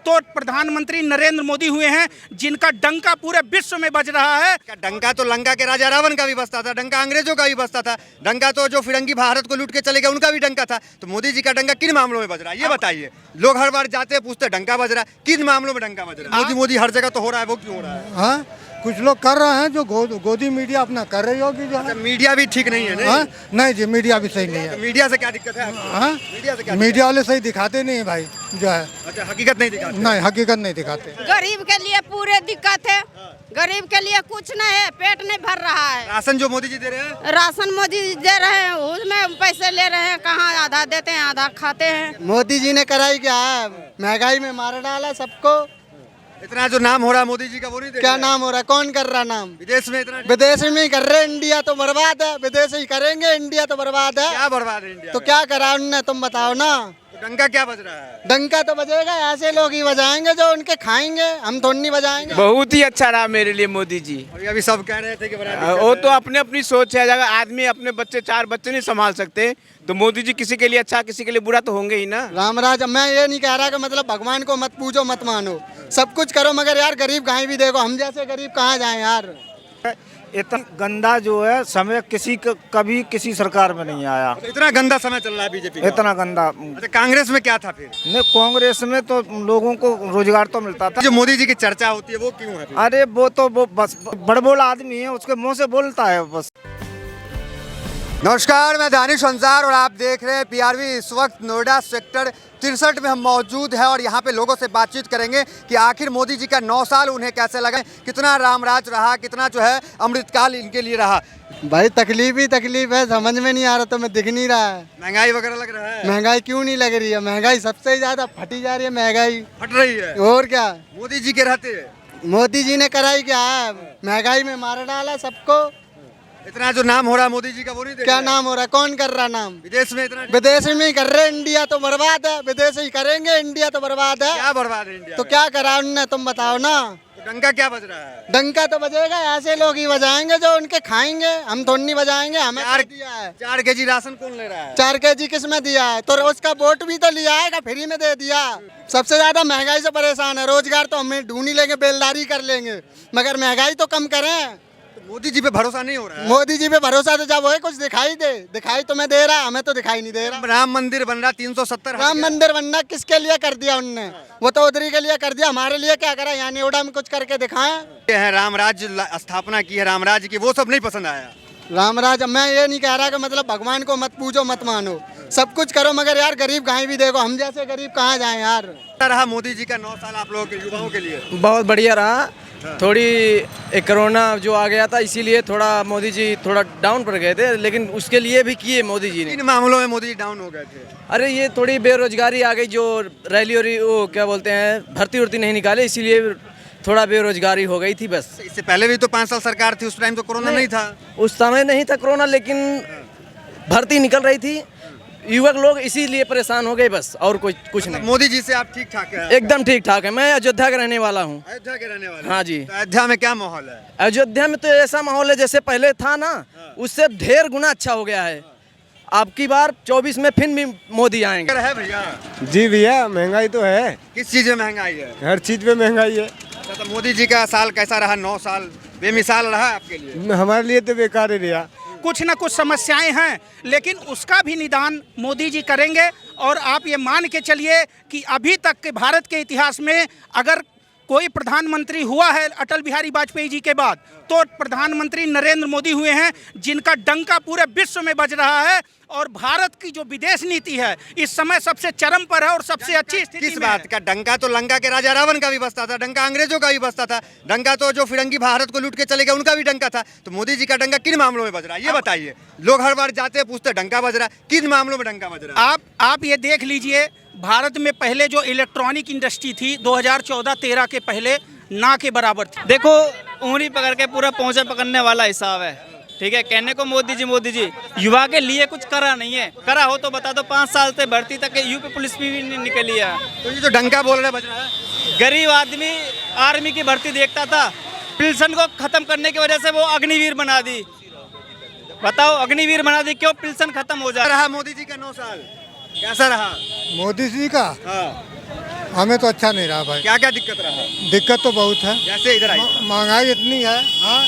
तो प्रधानमंत्री नरेंद्र मोदी हुए हैं, जिनका डंका पूरे विश्व में बज रहा है। डंका तो लंका के राजा रावण का भी बजता था, डंका अंग्रेजों का भी बजता था, डंका तो जो फिरंगी भारत को लूट के चले गए उनका भी डंका था। तो मोदी जी का डंका किन मामलों में बज रहा है ये बताइए। लोग हर बार जाते हैं पूछते डंका बज रहा है, किन मामलों में डंका बज रहा है? मोदी मोदी हर जगह तो हो रहा है, वो क्यों हो रहा है? हाँ, कुछ लोग कर रहे हैं जो गोदी मीडिया अपना कर रही होगी जो है। मीडिया भी ठीक नहीं है नहीं? हाँ? नहीं जी, मीडिया भी सही नहीं तो है। मीडिया से क्या दिक्कत है आपको? हाँ? मीडिया से क्या मीडिया वाले सही दिखाते नहीं है भाई जो है। अच्छा, हकीकत नहीं दिखाते? नहीं, हकीकत नहीं दिखाते। गरीब के लिए पूरे दिक्कत है, गरीब के लिए कुछ नहीं है, पेट नहीं भर रहा है। राशन जो मोदी जी दे रहे हैं, राशन मोदी जी दे रहे हैं, उसमें पैसे ले रहे हैं, कहाँ आधा देते हैं आधा खाते हैं। मोदी जी ने कराई क्या है, महंगाई में मार डाला सबको। इतना जो नाम हो रहा है मोदी जी का वो नहीं दे क्या रहे हैं? नाम हो रहा है, कौन कर रहा नाम? विदेश में इतना विदेश में ही कर रहे, इंडिया तो बर्बाद है। विदेश ही करेंगे, इंडिया तो बर्बाद है। क्या बर्बाद है इंडिया तो में? क्या करा उनने, तुम बताओ ना। तो डंका क्या बज रहा है? डंका तो बजेगा, ऐसे लोग ही बजाएंगे जो उनके खाएंगे, हम थोड़ी नहीं बजाएंगे। बहुत ही अच्छा रहा मेरे लिए मोदी जी। अभी सब कह रहे थे कि बड़ा दिक्कत वो है। तो अपने अपनी सोच है, अगर आदमी अपने बच्चे 4 बच्चे नहीं संभाल सकते तो मोदी जी किसी के लिए अच्छा किसी के लिए बुरा तो होंगे ही ना। रामराज, मैं ये नहीं कह रहा कि मतलब भगवान को मत पूजो मत मानो, सब कुछ करो, मगर यार गरीब गाय भी देखो, हम जैसे गरीब कहाँ जाएं यार। इतना गंदा जो है समय कभी किसी सरकार में नहीं आया। तो इतना गंदा समय चल रहा है बीजेपी का। इतना गंदा। अच्छा, कांग्रेस में क्या था फिर? नहीं, कांग्रेस में तो लोगों को रोजगार तो मिलता था। जो मोदी जी की चर्चा होती है वो क्यों है फिर? अरे वो बस बड़बोल आदमी है, उसके मुंह से बोलता है बस। नमस्कार, मैं दानिश अंसार और आप देख रहे हैं पीआरवी। इस वक्त नोएडा सेक्टर 63 में हम मौजूद हैं और यहाँ पे लोगों से बातचीत करेंगे कि आखिर मोदी जी का 9 साल उन्हें कैसे लगा, कितना रामराज रहा, कितना जो है अमृतकाल इनके लिए रहा। भाई तकलीफ ही तकलीफ है, समझ में नहीं आ रहा, तो मैं दिख नहीं रहा है। महंगाई वगैरह लग रहा है? महंगाई क्यों नहीं लग रही है, महंगाई सबसे ज्यादा फटी जा रही है महंगाई। फट रही है और क्या, मोदी जी के रहते? मोदी जी ने कराई क्या है, महंगाई में मार डाला सबको। इतना जो नाम हो रहा है मोदी जी का वो नहीं दे क्या रहे हैं? नाम हो रहा है, कौन कर रहा नाम? विदेश में इतना विदेश में ही कर रहे, इंडिया तो बर्बाद है। विदेश ही करेंगे, इंडिया तो बर्बाद है। क्या बर्बाद है इंडिया तो में? क्या करा उनने, तुम बताओ ना। तो डंका क्या बज रहा है? डंका तो बजेगा, ऐसे लोग ही बजाएंगे जो उनके खाएंगे, हम थोड़ी नहीं बजाएंगे। हमें क्या दिया है? 4 केजी राशन कौन ले रहा है? 4 केजी किस में दिया है? तो उसका वोट भी तो लिया है, फ्री में दे दिया। सबसे ज्यादा महंगाई से परेशान है, रोजगार तो हमें ढूंढ ही लेंगे, बेलदारी कर लेंगे, मगर महंगाई तो कम करें। तो मोदी जी पे भरोसा नहीं हो रहा है? मोदी जी पे भरोसा तो जब हो कुछ दिखाई दे, दिखाई तो मैं दे रहा, हमें तो दिखाई नहीं दे रहा। राम मंदिर बन रहा 370 राम मंदिर बनना किसके लिए कर दिया उनने? वो तो उधरी के लिए कर दिया, हमारे लिए क्या करा? यहाँ नोएडा में कुछ करके दिखाएं। ये है रामराज स्थापना की है, रामराज की, वो सब नहीं पसंद आया। रामराज, मैं ये नहीं कह रहा कि मतलब भगवान को मत पूजो मत मानो, सब कुछ करो, मगर यार गरीब गाय भी देखो, हम जैसे गरीब कहाँ जाएं यार। कैसा रहा मोदी जी का 9 साल आप लोगों के युवाओं के लिए? बहुत बढ़िया रहा। थोड़ी एक कोरोना जो आ गया था इसीलिए थोड़ा मोदी जी थोड़ा डाउन पड़ गए थे, लेकिन उसके लिए भी किए मोदी जी ने। इन मामलों में मोदी जी डाउन हो गए थे? अरे ये थोड़ी बेरोजगारी आ गई, जो रैली और वो क्या बोलते हैं भर्ती उर्ती नहीं निकाले, इसीलिए थोड़ा बेरोजगारी हो गई थी बस। इससे पहले भी तो 5 साल सरकार थी, उस टाइम तो कोरोना नहीं था। उस समय नहीं था कोरोना, लेकिन भर्ती निकल रही थी, युवक लोग इसीलिए परेशान हो गए बस, और कुछ नहीं। मोदी जी से आप ठीक ठाक है? एकदम ठीक ठाक है। मैं अयोध्या का रहने वाला हूँ। अयोध्या के रहने वाले? हाँ जी। तो अयोध्या में क्या माहौल है? अयोध्या में तो ऐसा माहौल है जैसे पहले था ना, उससे ढेर गुना अच्छा हो गया है। अब की बार 24 में फिर भी मोदी आएंगे। है भैया? जी भैया, महंगाई तो है, किस चीज में महंगाई है? हर चीज में महंगाई है। तो मोदी जी का साल कैसा रहा? 9 साल बेमिसाल रहा आपके लिए? हमारे लिए तो बेकार ही रहा। कुछ न कुछ समस्याएं हैं, लेकिन उसका भी निदान मोदी जी करेंगे। और आप ये मान के चलिए कि अभी तक के भारत के इतिहास में अगर कोई प्रधानमंत्री हुआ है अटल बिहारी वाजपेयी जी के बाद, तो प्रधानमंत्री नरेंद्र मोदी हुए हैं, जिनका डंका पूरे विश्व में बज रहा है। और भारत की जो विदेश नीति है इस समय सबसे चरम पर है और सबसे अच्छी स्थिति किस में बात है। का? डंका तो लंका के राजा रावण का भी बजता था, डंका अंग्रेजों का भी बजता था, डंका तो जो फिरंगी भारत को लूट के चले गए उनका भी डंका था। तो मोदी जी का डंका किन मामलों में बज रहा है ये बताइए। लोग हर बार जाते हैं पूछते डंका बज रहा है, किन मामलों में डंका बज रहा है? आप ये देख लीजिए, भारत में पहले जो इलेक्ट्रॉनिक इंडस्ट्री थी 2014-13 के पहले ना के बराबर थी। देखो, उंगली पकड़ के पूरा पहुंचा पकड़ने वाला हिसाब है, ठीक है। कहने को मोदी जी युवा के लिए कुछ करा नहीं है, करा हो तो बता दो। 5 साल से भर्ती तक यूपी पुलिस भी नहीं निकली है। तो ये जो डंका बोल रहे बज रहा है, गरीब आदमी आर्मी की भर्ती देखता था, पिल्सन को खत्म करने की वजह से वो अग्निवीर बना दी। बताओ, अग्निवीर बना दी, क्यों? पिल्सन खत्म हो जाए। रहा मोदी जी का 9 साल कैसा रहा? मोदी जी का हाँ। हमें तो अच्छा नहीं रहा भाई। क्या क्या दिक्कत रहा है? दिक्कत तो बहुत है, जैसे इधर आई महंगाई इतनी है। हाँ,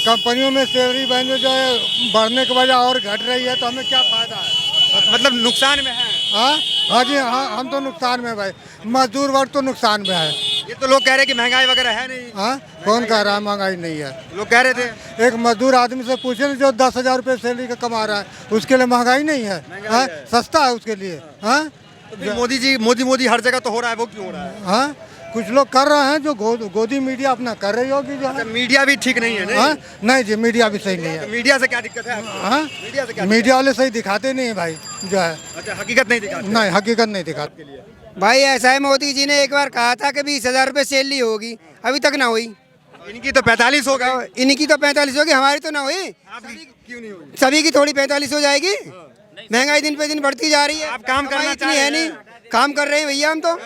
कंपनियों में सैलरी बैंड जो है बढ़ने के वजह और घट रही है, तो हमें क्या फायदा है? मतलब नुकसान में है। हाँ हाँ जी, हाँ हम तो नुकसान में भाई, मजदूर वर्ग तो नुकसान में है। ये तो लोग कह रहे हैं कि महंगाई वगैरह है नहीं। हाँ, कौन कह रहा है महंगाई नहीं है? लोग कह रहे थे। एक मजदूर आदमी से पूछे ना, जो 10,000 रुपये सैलरी का कमा रहा है, उसके लिए महंगाई नहीं है? हाँ, सस्ता है उसके लिए। हाँ, तो फिर मोदी हर जगह तो हो रहा है, वो क्यों हो रहा है? हाँ, कुछ लोग कर रहे हैं, जो गोदी मीडिया अपना कर रही होगी जो है। मीडिया भी ठीक नहीं है नहीं? हाँ, नहीं जी, मीडिया भी सही नहीं तो है। मीडिया से क्या दिक्कत है आपको? हाँ, मीडिया से क्या मीडिया वाले सही दिखाते नहीं है भाई जो है। अच्छा, हकीकत नहीं दिखाते। नहीं, हकीकत नहीं दिखाते। भाई ऐसा है, मोदी जी ने एक बार कहा था कि 20,000 रुपये सैलरी होगी, अभी तक ना हुई। इनकी तो 45 हो गई। इनकी तो 45 होगी, हमारी तो ना हुई। आपकी क्यों नहीं हुई? सभी की थोड़ी 45 हो जाएगी। महंगाई दिन पे दिन बढ़ती जा रही है। आप काम करना कमाई चाह इतनी रहे है नहीं, हैं। काम कर रहे हैं भैया हम तो।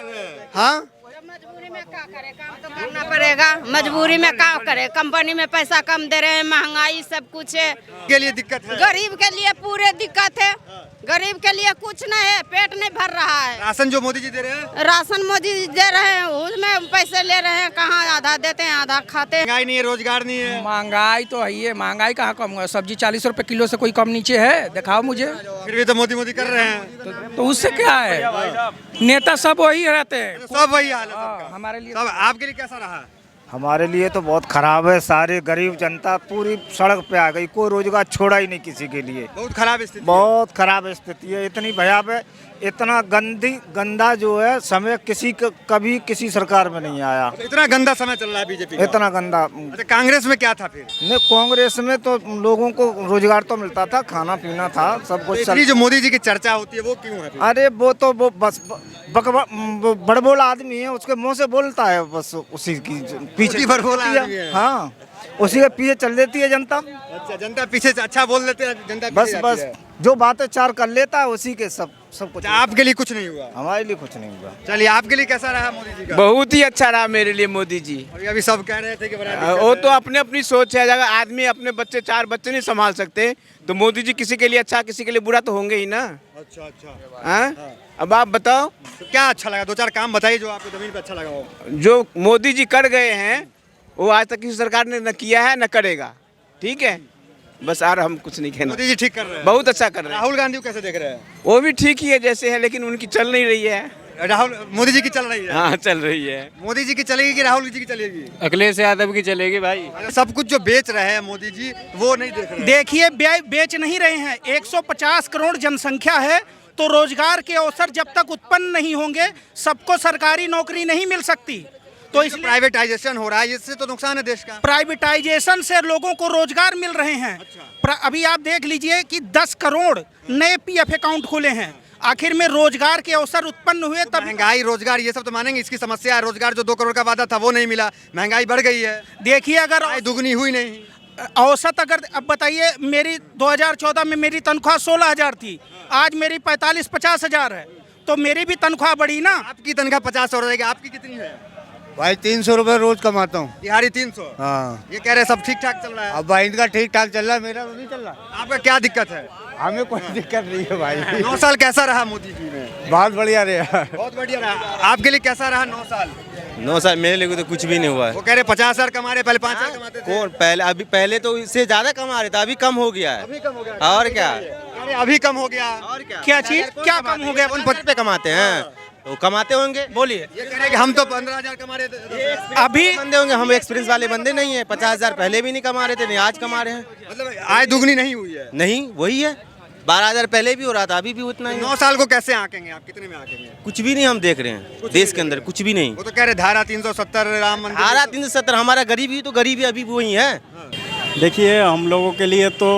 हाँ, मजबूरी में क्या करे, काम तो करना पड़ेगा। मजबूरी में क्या करे, कंपनी में पैसा कम दे रहे हैं, महंगाई सब कुछ है। के लिए दिक्कत है। गरीब के लिए पूरे दिक्कत है, गरीब के लिए कुछ नहीं है, पेट नहीं भर रहा है। राशन जो मोदी जी दे रहे हैं, राशन मोदी दे रहे हैं, उसमें पैसे ले रहे हैं, कहाँ आधा देते हैं आधा खाते हैं। महंगाई नहीं है, रोजगार नहीं है। महंगाई तो है ही है, महंगाई कहाँ कम हुआ? सब्जी 40 रुपए किलो से कोई कम नीचे है? दिखाओ मुझे। फिर भी तो मोदी कर रहे हैं। तो उससे क्या है, नेता सब वही रहते हैं। सब वही हाल है सबका। हमारे लिए सब आपके लिए कैसा रहा? हमारे लिए तो बहुत खराब है। सारी गरीब जनता पूरी सड़क पे आ गई, कोई रोजगार छोड़ा ही नहीं किसी के लिए। बहुत खराब स्थिति है। बहुत खराब स्थिति है, इतनी भयावह, इतना गंदा जो है समय कभी किसी सरकार में नहीं आया। इतना गंदा समय चल रहा है बीजेपी का। इतना गंदा। अच्छा, कांग्रेस में क्या था फिर? नहीं, कांग्रेस में तो लोगों को रोजगार तो मिलता था, खाना पीना था, सब कुछ इतनी जो मोदी जी की चर्चा होती है वो क्यों है फिर? अरे वो बस बड़बोला आदमी है, उसके मुंह से बोलता है, बस उसी की पीछे बड़बोला आदमी है। हाँ, उसी के पीछे चल देती है जनता। अच्छा, जनता पीछे से अच्छा बोल देते हैं, जनता बस पीछे बस जाती है। जो बातें चार कर लेता है उसी के सब कुछ। अच्छा, आपके लिए कुछ नहीं हुआ? हमारे लिए कुछ नहीं हुआ। चलिए, आपके लिए कैसा रहा मोदी जी का? बहुत ही अच्छा रहा मेरे लिए मोदी जी। अभी सब कह रहे थे कि बड़ा दिक्कत वो है। तो अपने अपनी सोच है, अगर आदमी अपने बच्चे 4 बच्चे नहीं संभाल सकते तो मोदी जी किसी के लिए अच्छा किसी के लिए बुरा तो होंगे ही ना। अच्छा अच्छा। हाँ, अब आप बताओ तो क्या अच्छा लगा? 2-4 काम बताइए जो आपको जमीन पे अच्छा लगा हो। जो मोदी जी कर गए हैं वो आज तक किसी सरकार ने न किया है न करेगा। ठीक है, बस और हम कुछ नहीं कहना। मोदी जी ठीक कर रहे हैं, बहुत अच्छा कर रहे हैं। राहुल गांधी को कैसे देख रहे हैं? वो भी ठीक ही है जैसे है, लेकिन उनकी चल नहीं रही है। राहुल मोदी जी की चल रही है? हाँ, चल रही है। मोदी जी की चलेगी कि राहुल जी की चलेगी? अखिलेश यादव की चलेगी भाई। सब कुछ जो बेच रहे हैं मोदी जी वो नहीं देख रहे हैं। देखिए, बेच नहीं रहे हैं। 150 करोड़ जनसंख्या है, तो रोजगार के अवसर जब तक उत्पन्न नहीं होंगे सबको सरकारी नौकरी नहीं मिल सकती। तो इसलिए प्राइवेटाइजेशन हो रहा है, इससे तो नुकसान है देश का। प्राइवेटाइजेशन से लोगों को रोजगार मिल रहे हैं। अभी आप देख लीजिए कि 10 करोड़ नए पीएफ अकाउंट खुले हैं। आखिर में रोजगार के अवसर उत्पन्न हुए तब। महंगाई, रोजगार, ये सब तो मानेंगे, इसकी समस्या है। रोजगार जो 2 करोड़ का वादा था वो नहीं मिला, महंगाई बढ़ गई है। देखिए, अगर आय दुगनी हुई नहीं। औसत अगर अब बताइए, मेरी 2014 में मेरी तनख्वाह 16,000 थी, आज मेरी 45-50 हज़ार है, तो मेरी भी तनख्वाह बढ़ी ना। आपकी तनख्वाह 50 हो जाएगी, आपकी कितनी है? भाई 300 रुपये रोज कमाता हूँ। दिहाड़ी 300। हाँ, ये कह रहे हैं सब ठीक ठाक चल रहा है। अब भाई इनका ठीक ठाक चल रहा है, मेरा तो नहीं चल रहा। आपका क्या दिक्कत है? हमें कोई दिक्कत नहीं है भाई। 9 साल कैसा रहा मोदी जी में? बहुत बढ़िया रहा। बहुत बढ़िया रहा। आपके लिए कैसा रहा 9 साल? 9 साल मेरे लिए तो कुछ भी नहीं हुआ है। वो कह रहे 50,000 कमा रहे, पहले 5,000 कमाते थे। कौन पहले तो इससे ज्यादा कमा रहे थे, अभी कम हो गया है। अभी कम हो गया। और क्या? अरे अभी कम हो गया। और क्या चीज क्या कम हो गया? कौन 25 पे कमाते हैं? वो कमाते होंगे। बोलिए। ये कह रहे हैं कि हम तो 15,000 कमा रहे थे। अभी बंदे होंगे, हम एक्सपीरियंस वाले बंदे नहीं है। 50,000 पहले भी नहीं कमा रहे थे, नहीं आज कमा रहे हैं। मतलब आय दुगनी नहीं हुई है। नहीं, वही है। 12,000 पहले भी हो रहा था, अभी भी उतना ही है। 9 साल को कैसे आंकेंगे आप? कितने में आंकेंगे? कुछ भी नहीं हम देख रहे हैं देश के अंदर, कुछ भी नहीं। वो तो कह रहे धारा 370 राम मंदिर। धारा 370, हमारा गरीबी तो गरीबी अभी भी वही है। देखिए, हम लोगों के लिए तो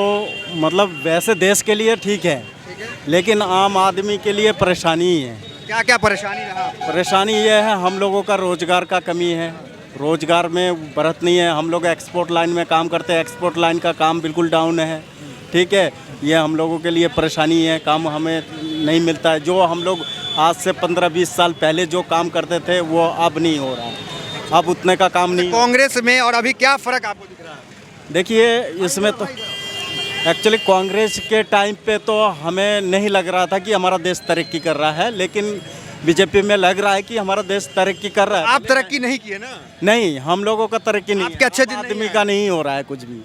मतलब वैसे देश के लिए ठीक है, लेकिन आम आदमी के लिए परेशानी ही है। क्या क्या परेशानी रहा? परेशानी ये है, हम लोगों का रोजगार का कमी है, रोजगार में बढ़त नहीं है। हम लोग एक्सपोर्ट लाइन में काम करते हैं, एक्सपोर्ट लाइन का काम बिल्कुल डाउन है। ठीक है, ये हम लोगों के लिए परेशानी है, काम हमें नहीं मिलता है। जो हम लोग आज से 15-20 साल पहले जो काम करते थे वो अब नहीं हो रहा है, अब उतने का काम नहीं। कांग्रेस में और अभी क्या फर्क आपको दिख रहा है? देखिए, इसमें तो एक्चुअली कांग्रेस के टाइम पे तो हमें नहीं लग रहा था कि हमारा देश तरक्की कर रहा है, लेकिन बीजेपी में लग रहा है कि हमारा देश तरक्की कर रहा है। आप तरक्की नहीं किए ना। नहीं, हम लोगों का तरक्की नहीं, आपके अच्छे दिन आदमी का नहीं हो रहा है कुछ भी।